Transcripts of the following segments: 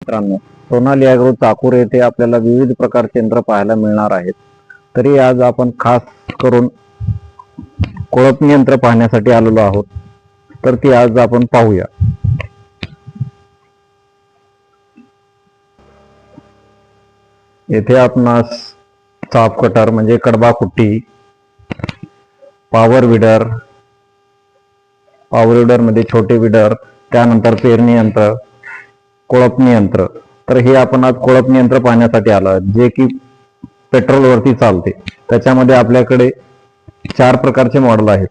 मित्रांनो, सोनाली ॲग्रो चाकूर येथे आपल्याला विविध प्रकारचे यंत्र पाहायला मिळणार आहेत. तरी आज आपण खास करून कोळपणी यंत्र पाहण्यासाठी आलेलो आहोत. तर ती आज आपण पाहूया. येथे आपणास चाप कटर म्हणजे कडबा कुट्टी, पॉवर विडर मध्ये छोटे विडर, त्यानंतर पेरणी यंत्र, कोळपणी यंत्र. तर हे आपण आज कोळपणी यंत्र पाहण्यासाठी आलो आहोत, जे की पेट्रोल वरती चालते. त्याच्यामध्ये आपल्याकडे 4 प्रकारचे मॉडेल आहेत.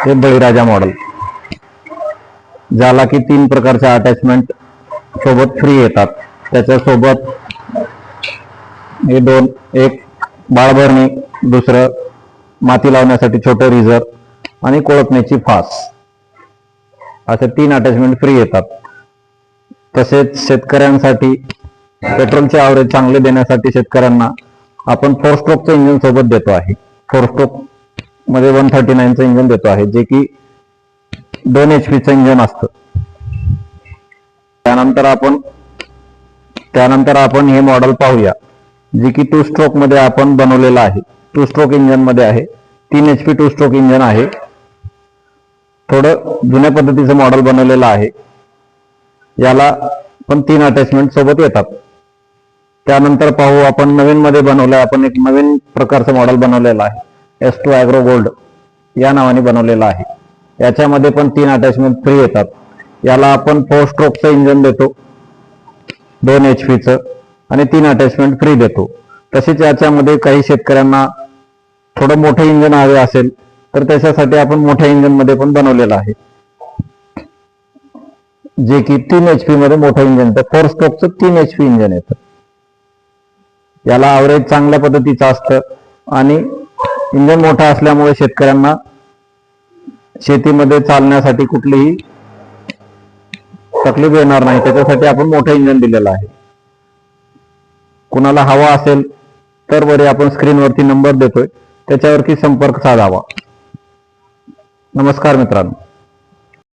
हे बळीराजा मॉडेल, ज्याला की 3 प्रकारच्या अटॅचमेंट सोबत फ्री येतात. त्याच्या सोबत हे एक बाळभरणी, दुसरं माती लावण्यासाठी छोटं रिझर आणि कोळपण्याची फास, असे 3 अटॅचमेंट फ्री येतात. तसेच शेतकऱ्यांसाठी पेट्रोलचे ॲव्हरेज चांगले देण्यासाठी शेतकऱ्यांना आपण 4 स्ट्रोकचं इंजिन सोबत देतो आहे. 4 स्ट्रोक मध्ये 139चं इंजिन देतो आहे, जे की 2 HP इंजिन असतं. त्यानंतर आपण हे मॉडेल पाहूया, जे की 2 स्ट्रोक मध्ये आपण बनवलेलं आहे. 2 स्ट्रोक इंजिन मध्ये आहे. 3 HP 2 स्ट्रोक इंजिन आहे. थोडं जुन्या पद्धतीचं मॉडेल बनवलेलं आहे. याला पण 3 अटॅचमेंट सोबत येतात. त्यानंतर पाहू आपण नवीन मध्ये बनवलं, आपण एक नवीन प्रकारचं मॉडेल बनवलेलं आहे. S2 ॲग्रो गोल्ड या नावाने बनवलेलं आहे. याच्यामध्ये पण 3 अटॅचमेंट फ्री येतात. याला आपण 4 स्ट्रोकचं इंजिन देतो, 2 HPचं, आणि 3 अटॅचमेंट फ्री देतो. तसेच याच्यामध्ये काही शेतकऱ्यांना थोडं मोठं इंजिन हवे असेल तर त्याच्यासाठी आपण मोठ्या इंजिन मध्ये पण बनवलेलं आहे, जे की 3 HP मध्ये मोठं इंजिन येतं. 4 स्ट्रोकचं 3 HP इंजिन येतं. याला ॲव्हरेज चांगल्या पद्धतीचं असतं आणि इंजिन मोठं असल्यामुळे शेतकऱ्यांना शेतीमध्ये चालण्यासाठी कुठलीही तकलीफ येणार नाही. त्याच्यासाठी आपण मोठं इंजिन दिलेलं आहे. कुणाला हवा असेल तर वरी आपण स्क्रीनवरती नंबर देतोय, त्याच्यावरती संपर्क साधावा. नमस्कार मित्रांनो.